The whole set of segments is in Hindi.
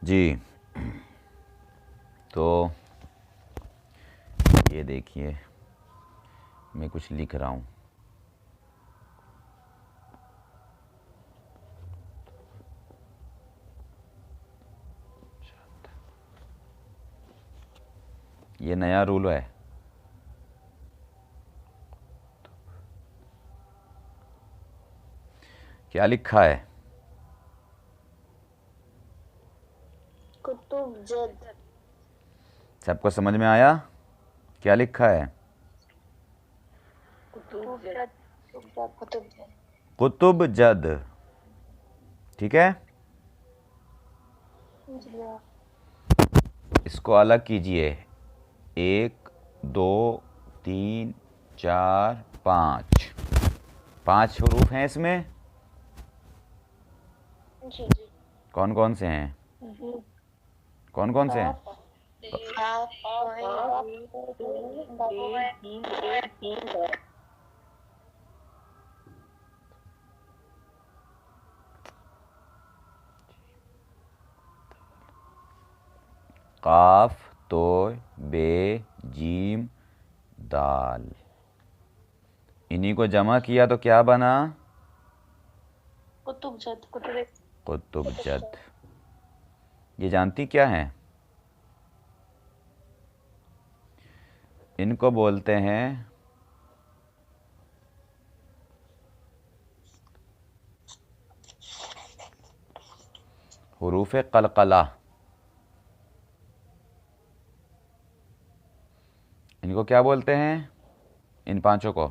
जी। तो ये देखिए, मैं कुछ लिख रहा हूँ। ये नया रूल है। क्या लिखा है? कुतुब जद। सबको समझ में आया? क्या लिखा है? कुतुब जद। कुतुब जद। कुतुब जद। ठीक है, जी हाँ। इसको अलग कीजिए। 1 2 3 4 5, 5 हरूफ हैं इसमें। जी। कौन कौन से हैं? कौन कौन से हैं? काफ, तो, बे, जीम, दाल। इन्हीं को जमा किया तो क्या बना? कुतुब जद। कुतुब जद। ये जानती क्या है? इनको बोलते हैं हुरूफ कलकला। इनको क्या बोलते हैं, इन पांचों को?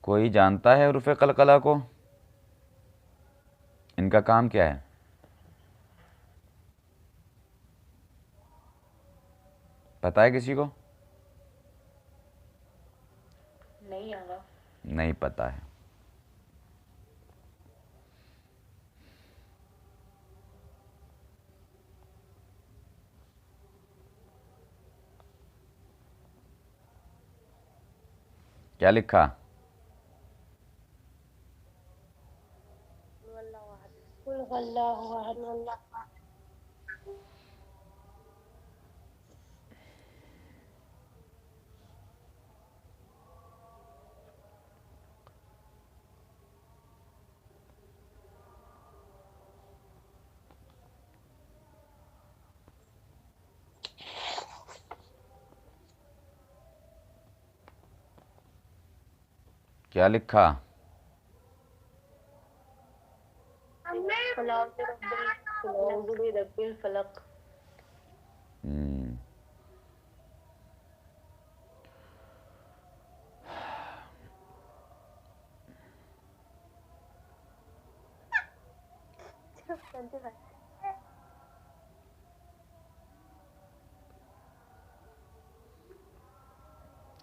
कोई जानता है हुरूफ कलकला को? इनका काम क्या है? पता है किसी को? नहीं पता है। क्या लिखा? क्या लिखा?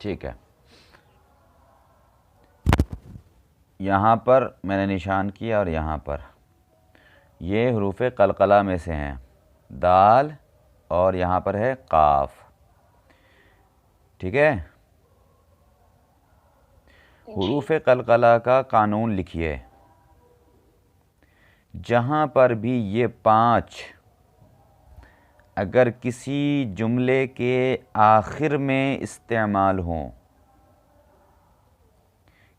ठीक है, यहाँ पर मैंने निशान किया और यहाँ पर ये हुरूफ कलकला में से हैं, दाल और यहाँ पर है काफ। ठीक है, हुरूफ कलकला का कानून लिखिए। जहाँ पर भी ये 5 अगर किसी जुमले के आखिर में इस्तेमाल हों,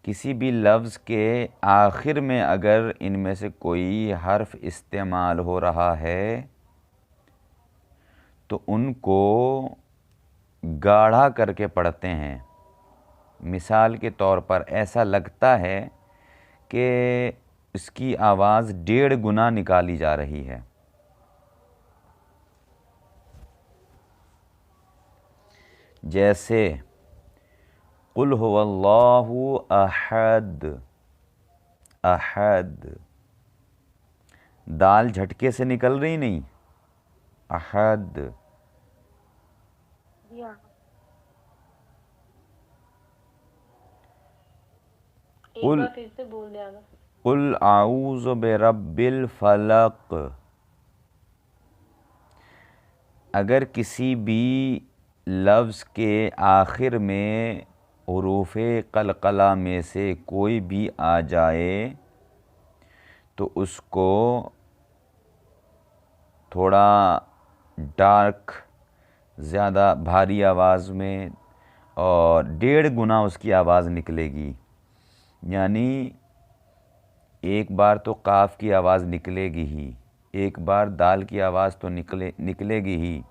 किसी भी लफ्ज़ के आखिर में अगर इनमें से कोई हर्फ इस्तेमाल हो रहा है तो उनको गाढ़ा करके पढ़ते हैं। मिसाल के तौर पर ऐसा लगता है कि इसकी आवाज़ 1.5 गुना निकाली जा रही है। जैसे कुल हुवल्लाहु अहद, अहद। दाल झटके से निकल रही नहीं, अहद। कुल आऊज़ु बिरब्बिल फलक। अगर किसी भी लफ्ज़ के आखिर में हुरूफ़ कलकला में से कोई भी आ जाए तो उसको थोड़ा डार्क, ज़्यादा भारी आवाज़ में और 1.5 गुना उसकी आवाज़ निकलेगी। यानी एक बार तो काफ की आवाज़ निकलेगी ही, एक बार दाल की आवाज़ तो निकलेगी ही,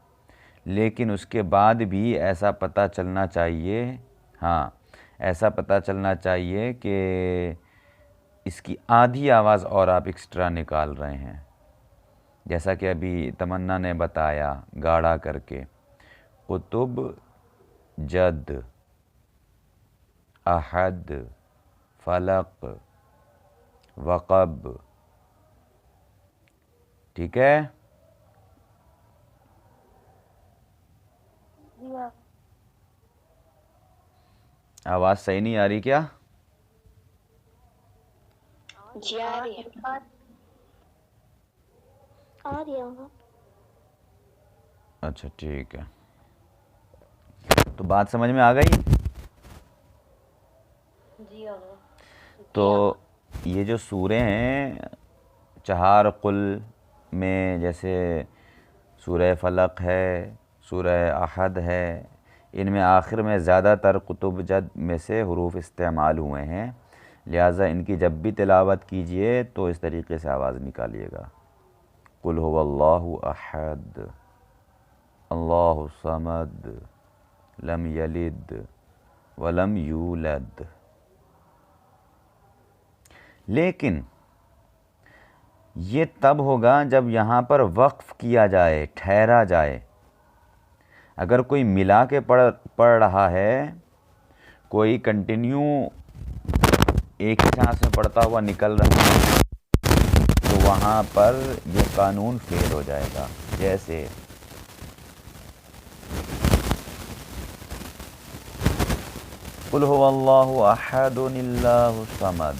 लेकिन उसके बाद भी ऐसा पता चलना चाहिए, हाँ, ऐसा पता चलना चाहिए कि इसकी आधी आवाज़ और आप एक्स्ट्रा निकाल रहे हैं। जैसा कि अभी तमन्ना ने बताया गाढ़ा करके, कुतुब जद, अहद, फलक, वक़ब। ठीक है? आवाज़ सही नहीं आ रही क्या? जी आ रही है। आ रही है। अच्छा ठीक है, तो बात समझ में आ गई? जी आ तो ये जो सूरे हैं चहार कुल में, जैसे सूरह फलक है, सूरह अहद है, इनमें आखिर में ज़्यादातर कुतुब जद में से हुरूफ इस्तेमाल हुए हैं। लिहाजा इनकी जब भी तिलावत कीजिए तो इस तरीके से आवाज़ निकालिएगा, कुल हुवल्लाहु अहद, अल्लाहु समद, लम यलिद वलम यूलद। लेकिन ये तब होगा जब यहाँ पर वक्फ़ किया जाए, ठहरा जाए। अगर कोई मिला के पढ़ रहा है, कोई कंटिन्यू एक ही सांस में पढ़ता हुआ निकल रहा है, तो वहाँ पर ये कानून फेल हो जाएगा। जैसे कुल हुवल्लाहु अहदुनिल्लाहु समद,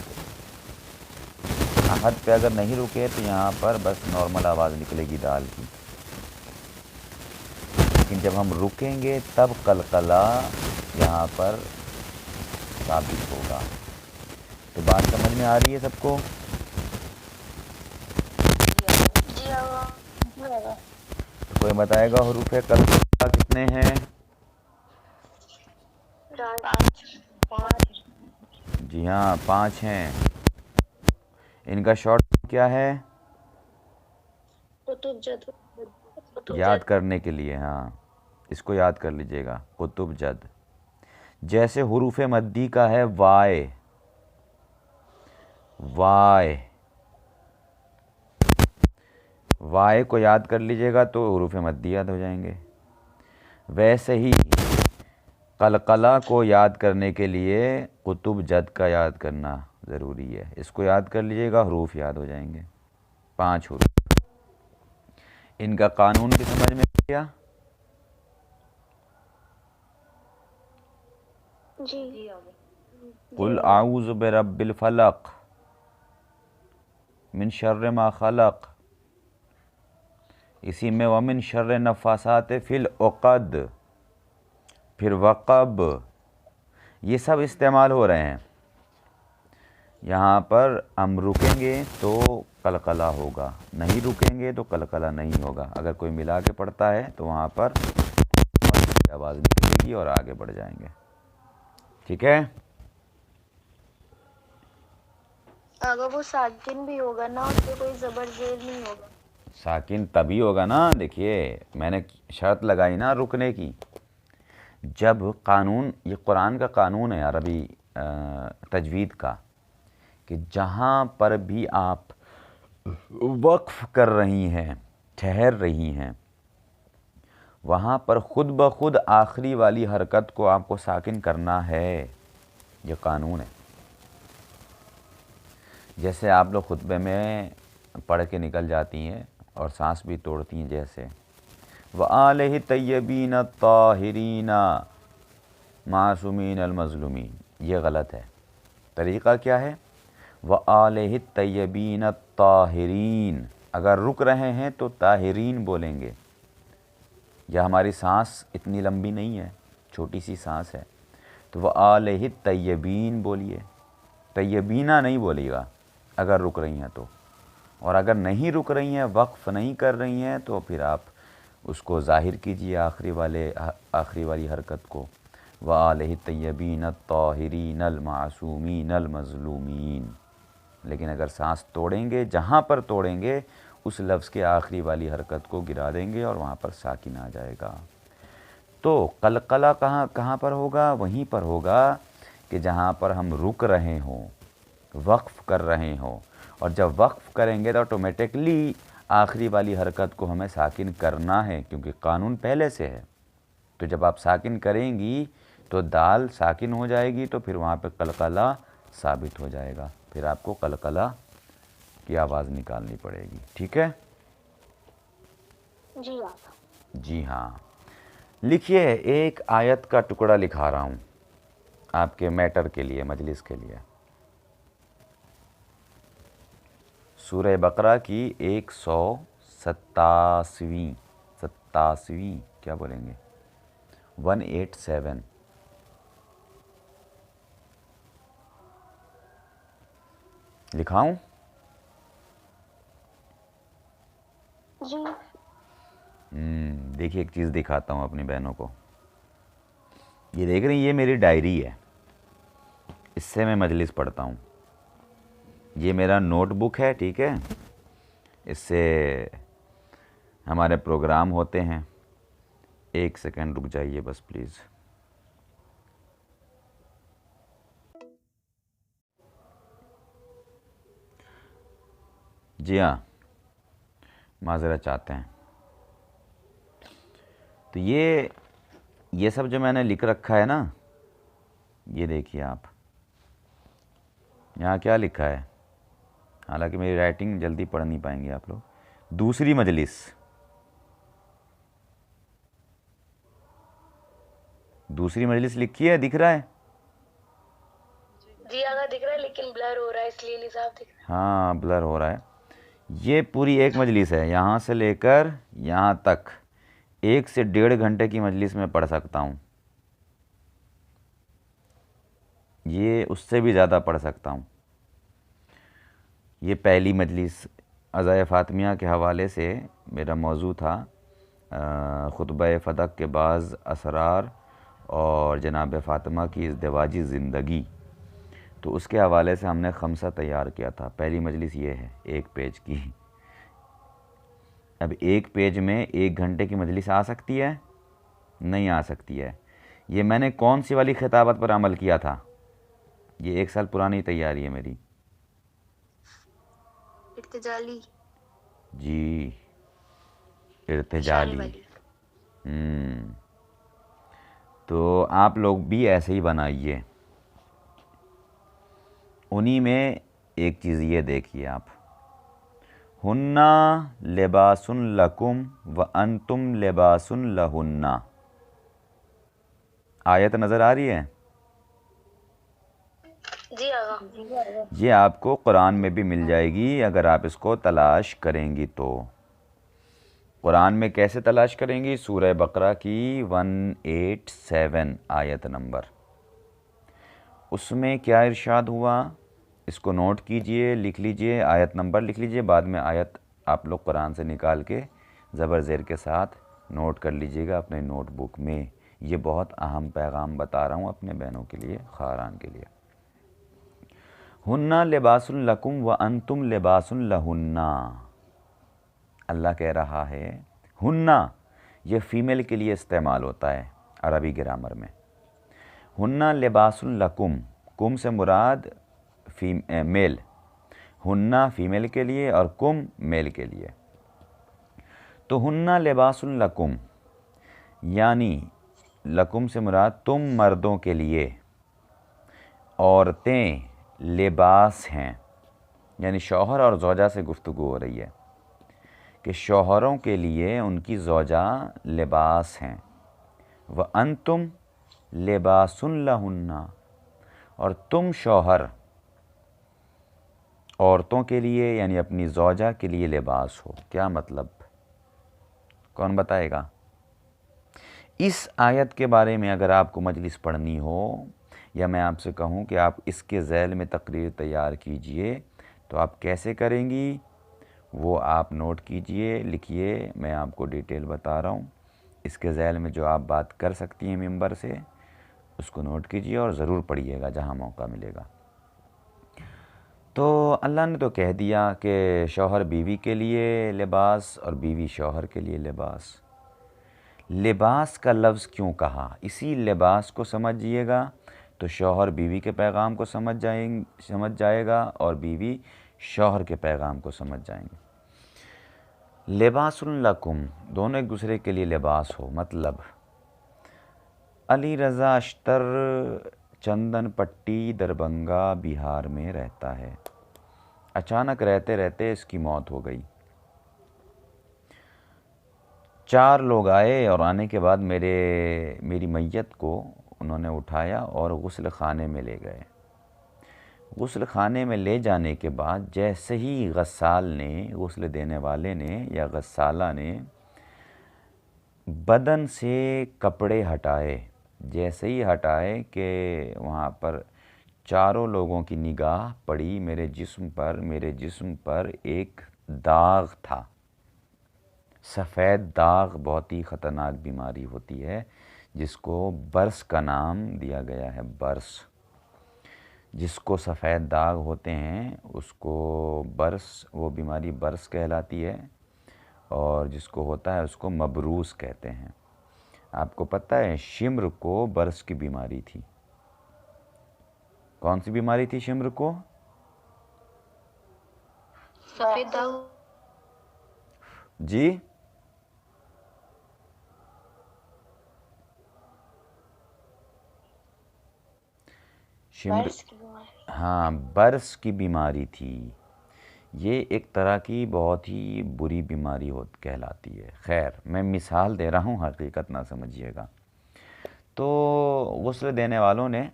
अहद पे अगर नहीं रुके तो यहाँ पर बस नॉर्मल आवाज़ निकलेगी दाल की। लेकिन जब हम रुकेंगे तब कलकला यहाँ पर साबित होगा। तो बात समझ में आ रही है सबको? तो कोई बताएगा हुरूफ कलकला कितने हैं? जी हाँ, 5 हैं। इनका शॉर्ट क्या है? कुतुब जद। याद करने के लिए, हाँ, इसको याद कर लीजिएगा, कुतुब जद। जैसे हुरूफ मद्दी का है वाय, वाय, वाय को याद कर लीजिएगा तो हुरूफ मद्दी याद हो जाएंगे। वैसे ही कलकला को याद करने के लिए कुतुब जद का याद करना ज़रूरी है। इसको याद कर लीजिएगा, हुरूफ याद हो जाएंगे, 5 हुरूफ। इनका कानून भी समझ में आ गया? जी। कुल आऊज़ु बिरब्बिल फलक मिन शर्रि मा खलक, इसी में वमिन शर्रि नफ़ासात फिल उक़द, फिर वक़ब, ये सब इस्तेमाल हो रहे हैं। यहाँ पर हम रुकेंगे तो कलकला होगा, नहीं रुकेंगे तो कलकला नहीं होगा। अगर कोई मिला के पढ़ता है तो वहाँ पर आवाज़ निकलेगी और आगे बढ़ जाएंगे। ठीक है? अगर वो साकिन भी होगा ना, उससे कोई जबर जेर नहीं होगा। साकिन तभी होगा ना, देखिए मैंने शर्त लगाई ना रुकने की। जब कानून, ये कुरान का कानून है अरबी तजवीद का, कि जहाँ पर भी आप वक्फ कर रही हैं, ठहर रही हैं, वहाँ पर ख़ुद ब खुद आखिरी वाली हरकत को आपको साकिन करना है। ये कानून है। जैसे आप लोग खुतबे में पढ़ के निकल जाती हैं और सांस भी तोड़ती हैं, जैसे व आलिहि तय्यबीन ताहिरीन मासूमीन अलमज़लूमीन, ये गलत है। तरीक़ा क्या है? व आलिहि तय्यबीन ताहिरीन, अगर रुक रहे हैं तो ताहिरीन बोलेंगे। या हमारी सांस इतनी लंबी नहीं है, छोटी सी सांस है, तो व आलिहि तय्यबीन बोलिए, तय्यबीना नहीं बोलिएगा अगर रुक रही हैं तो। और अगर नहीं रुक रही हैं, वक्फ़ नहीं कर रही हैं, तो फिर आप उसको ज़ाहिर कीजिए आखिरी वाली हरकत को, व आलिहि तय्यबीन अत्ताहिरीन अल-मासूमीन अल-मज़लूमीन। लेकिन अगर सांस तोड़ेंगे, जहाँ पर तोड़ेंगे उस लफ्ज़ के आखिरी वाली हरकत को गिरा देंगे और वहाँ पर साकिन आ जाएगा। तो कलकला कहाँ पर होगा? वहीं पर होगा कि जहाँ पर हम रुक रहे हों, वक्फ़ कर रहे हों, और जब वक्फ़ करेंगे तो ऑटोमेटिकली आखिरी वाली हरकत को हमें साकिन करना है, क्योंकि कानून पहले से है। तो जब आप साकिन करेंगी तो दाल साकिन हो जाएगी, तो फिर वहाँ पे कलकला साबित हो जाएगा। फिर आपको कलकला की आवाज़ निकालनी पड़ेगी। ठीक है जी आका। जी हाँ। लिखिए, एक आयत का टुकड़ा लिखा रहा हूँ आपके मैटर के लिए, मजलिस के लिए। सूरह बकरा की 187वीं क्या बोलेंगे, 187। लिखाऊं? जी। देखिए, एक चीज़ दिखाता हूँ अपनी बहनों को। ये देख रही हैं, ये मेरी डायरी है, इससे मैं मजलिस पढ़ता हूँ। ये मेरा नोटबुक है, ठीक है, इससे हमारे प्रोग्राम होते हैं। एक सेकंड रुक जाइए बस प्लीज़। जी हाँ, माज़रत चाहते हैं। तो ये सब जो मैंने लिख रखा है ना, ये देखिए आप, यहाँ क्या लिखा है। हालांकि मेरी राइटिंग जल्दी पढ़ नहीं पाएंगे आप लोग। दूसरी मजलिस, दूसरी मजलिस लिखी है, दिख रहा है? जी आका दिख रहा है, लेकिन ब्लर हो रहा है, इसलिए नहीं साफ दिख रहा हाँ, ब्लर हो रहा है। ये पूरी एक मजलिस है, यहाँ से लेकर यहाँ तक 1 से 1.5 घंटे की मजलिस में पढ़ सकता हूँ। ये उससे भी ज़्यादा पढ़ सकता हूँ। ये पहली मजलिस अज़ाए फ़ातिमिया के हवाले से मेरा मौजू था, खुतबा फ़दक के बाज़ असरार और जनाब फ़ातिमा की इज़्दिवाजी ज़िंदगी। तो उसके हवाले से हमने खमसा तैयार किया था। पहली मजलिस ये है, 1 पेज की। अब 1 पेज में 1 घंटे की मजलिस आ सकती है? नहीं आ सकती है। ये मैंने कौन सी वाली खिताबत पर अमल किया था? ये 1 साल पुरानी तैयारी है मेरी। इर्तिजाली। जी, निशानी इर्तिजाली। वाली। तो आप लोग भी ऐसे ही बनाइए। उन्हीं में एक चीज़ ये देखिए आप, हुन्ना लिबासुन लकुम व अंतुम लिबासुन लहुन्ना। आयत नज़र आ रही है? जी आका। ये आपको कुरान में भी मिल जाएगी अगर आप इसको तलाश करेंगी तो। कुरान में कैसे तलाश करेंगी? सूरह बकरा की 187 आयत नंबर। उसमें क्या इरशाद हुआ, इसको नोट कीजिए, लिख लीजिए, आयत नंबर लिख लीजिए, बाद में आयत आप लोग कुरान से निकाल के ज़बर ज़ेर के साथ नोट कर लीजिएगा अपने नोटबुक में। ये बहुत अहम पैगाम बता रहा हूँ अपने बहनों के लिए, खारान के लिए। हुन्ना लिबासुन लकुम व अंतुम लिबासुन लहुन्ना। अल्लाह कह रहा है, हुन्ना ये फ़ीमेल के लिए इस्तेमाल होता है अरबी ग्रामर में। हुन्ना लिबासुन लकुम, कुम से मुराद मेल, हुन्ना फ़ीमेल के लिए और कुम मेल के लिए। तो हुन्ना लिबासुन लकुम, यानी लकुम से मुराद तुम मर्दों के लिए, औरतें लिबास हैं, यानी शौहर और ज़ौजा से गुफ्तगू हो रही है कि शौहरों के लिए उनकी ज़ौजा लिबास हैं। व अंतुम लिबासुन लहुन्ना, और तुम शौहर औरतों के लिए यानी अपनी ज़ौजा के लिए लिबास हो। क्या मतलब, कौन बताएगा? इस आयत के बारे में अगर आपको मजलिस पढ़नी हो, या मैं आपसे कहूँ कि आप इसके ज़ैल में तकरीर तैयार कीजिए, तो आप कैसे करेंगी? वो आप नोट कीजिए, लिखिए, मैं आपको डिटेल बता रहा हूँ। इसके ज़ैल में जो आप बात कर सकती हैं मेंबर से, उसको नोट कीजिए और ज़रूर पढ़िएगा जहाँ मौका मिलेगा। तो अल्लाह ने तो कह दिया कि शौहर बीवी के लिए लिबास और बीवी शौहर के लिए लिबास। लिबास का लफ्ज़ क्यों कहा, इसी लिबास को समझिएगा तो शौहर बीवी के पैगाम को समझ जाएगा और बीवी शौहर के पैगाम को समझ जाएंगे। लिबासुन लकुम, दोनों एक दूसरे के लिए लिबास हो, मतलब अली रज़ा अख्तर चंदन पट्टी दरभंगा बिहार में रहता है। अचानक रहते रहते इसकी मौत हो गई। 4 लोग आए और आने के बाद मेरी मैयत को उन्होंने उठाया और गुस्ल खाने में ले गए। गुस्ल खाने में ले जाने के बाद जैसे ही गस्साल ने, गुस्ल देने वाले ने या गस्साला ने बदन से कपड़े हटाए, जैसे ही हटाए कि वहाँ पर चारों लोगों की निगाह पड़ी मेरे जिस्म पर एक दाग था। सफ़ेद दाग बहुत ही ख़तरनाक बीमारी होती है जिसको बर्स का नाम दिया गया है। बर्स, जिसको सफ़ेद दाग होते हैं उसको बर्स, वो बीमारी बर्स कहलाती है, और जिसको होता है उसको मबरूस कहते हैं। आपको पता है शिम्र को बर्स की बीमारी थी। कौन सी बीमारी थी शिम्र को? सफेद दाग। जी, शिम्र, बर्स की बीमारी। हाँ, बर्स की बीमारी थी। ये एक तरह की बहुत ही बुरी बीमारी कहलाती है। खैर, मैं मिसाल दे रहा हूँ, हकीकत ना समझिएगा। तो गुस्ल देने वालों ने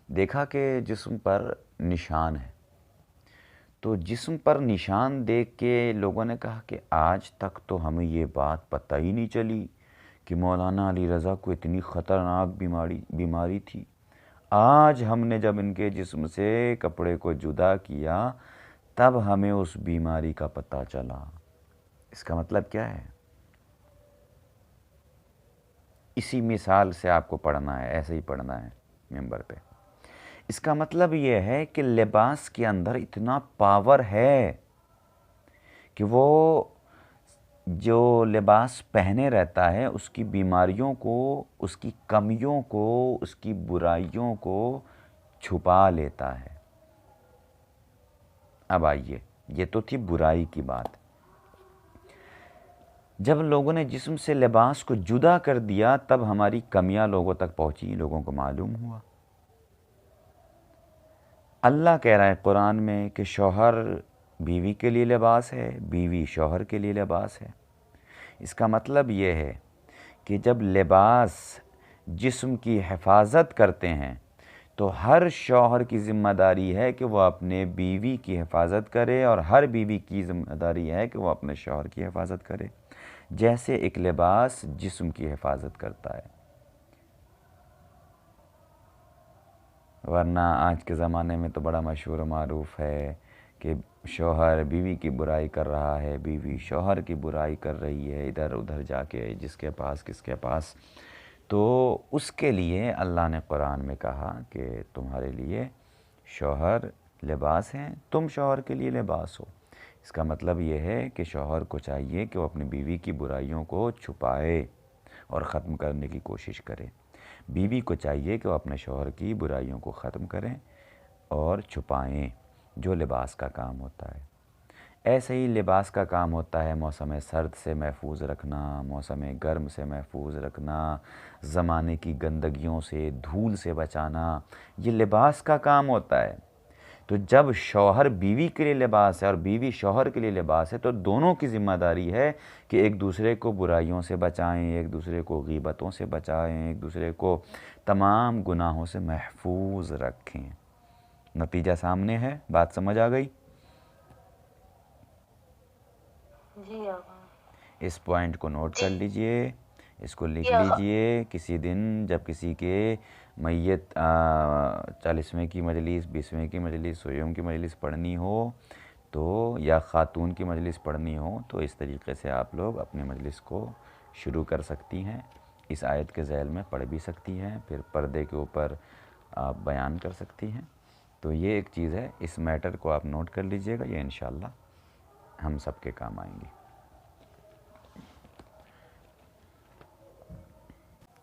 देखा कि जिस्म पर निशान है। तो जिस्म पर निशान देख के लोगों ने कहा कि आज तक तो हमें ये बात पता ही नहीं चली कि मौलाना अली रज़ा को इतनी ख़तरनाक बीमारी थी। आज हमने जब इनके जिस्म से कपड़े को जुदा किया तब हमें उस बीमारी का पता चला। इसका मतलब क्या है? इसी मिसाल से आपको पढ़ना है, ऐसे ही पढ़ना है मेंबर पे। इसका मतलब ये है कि लिबास के अंदर इतना पावर है कि वो जो लिबास पहने रहता है उसकी बीमारियों को, उसकी कमियों को, उसकी बुराइयों को छुपा लेता है। अब आइए, ये तो थी बुराई की बात। जब लोगों ने जिस्म से लिबास को जुदा कर दिया तब हमारी कमियां लोगों तक पहुंची, लोगों को मालूम हुआ। अल्लाह कह रहा है कुरान में कि शौहर बीवी के लिए लिबास है, बीवी शौहर के लिए लिबास है। इसका मतलब ये है कि जब लिबास जिस्म की हिफाजत करते हैं तो हर शौहर की ज़िम्मेदारी है कि वह अपने बीवी की हिफाजत करे और हर बीवी की ज़िम्मेदारी है कि वह अपने शौहर की हिफाजत करे, जैसे एक लिबास जिस्म की हिफाजत करता है। वरना आज के ज़माने में तो बड़ा मशहूर मारूफ़ है कि शौहर बीवी की बुराई कर रहा है, बीवी शौहर की बुराई कर रही है, इधर उधर जाके जिसके पास किसके पास। तो उसके लिए अल्लाह ने कुरान में कहा कि तुम्हारे लिए शौहर लिबास हैं, तुम शौहर के लिए लिबास हो। इसका मतलब ये है कि शौहर को चाहिए कि वो अपनी बीवी की बुराइयों को छुपाए और ख़त्म करने की कोशिश करे। बीवी को चाहिए कि वो अपने शौहर की बुराइयों को ख़त्म करें और छुपाएं, जो लिबास का काम होता है। ऐसे ही लिबास का काम होता है मौसम सर्द से महफूज रखना, मौसम गर्म से महफूज रखना, ज़माने की गंदगियों से, धूल से बचाना, ये लिबास का काम होता है। तो जब शौहर बीवी के लिए लिबास है और बीवी शौहर के लिए लिबास है तो दोनों की ज़िम्मेदारी है कि एक दूसरे को बुराइयों से बचाएं, एक दूसरे को गीबतों से बचाएं, एक दूसरे को तमाम गुनाहों से महफूज रखें। नतीजा सामने है, बात समझ आ गई? जी इस पॉइंट को नोट कर लीजिए, इसको लिख लीजिए। किसी दिन जब किसी के मैयत 40वें की मजलिस, 20वें की मजलिस, 100वें की मजलिस पढ़नी हो तो या ख़ातून की मजलिस पढ़नी हो तो इस तरीक़े से आप लोग अपने मजलिस को शुरू कर सकती हैं। इस आयत के ज़ैल में पढ़ भी सकती हैं, फिर पर्दे के ऊपर आप बयान कर सकती हैं। तो ये एक चीज़ है, इस मैटर को आप नोट कर लीजिएगा, ये इंशाअल्लाह हम सब के काम आएंगी।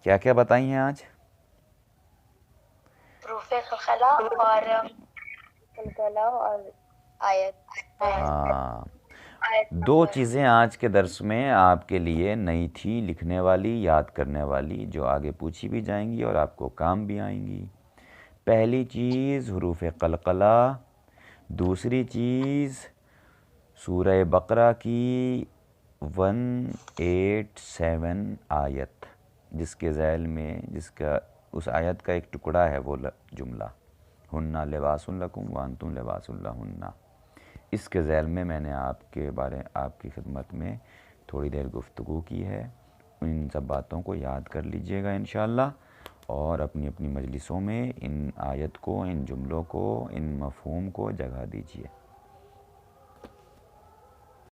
क्या क्या बताई हैं आज? रूफे कलकला और आयत। हाँ, दो चीज़ें आज के दर्स में आपके लिए नई थी, लिखने वाली, याद करने वाली, जो आगे पूछी भी जाएंगी और आपको काम भी आएंगी। पहली चीज़ हुरूफ कलकला, दूसरी चीज़ सूरह बकरा की 187 आयत, जिसके ज़ैल में जिसका उस आयत का एक टुकड़ा है वो जुमला हुन्ना लिबासुन लकुम व अंतुम लिबासुन लहुन्ना। इसके ज़ैल में मैंने आपकी खिदमत में थोड़ी देर गुफ्तगू की है। इन सब बातों को याद कर लीजिएगा इंशाअल्लाह, और अपनी अपनी मजलिसों में इन आयत को, इन जुमलों को, इन मफ़हूम को जगह दीजिए।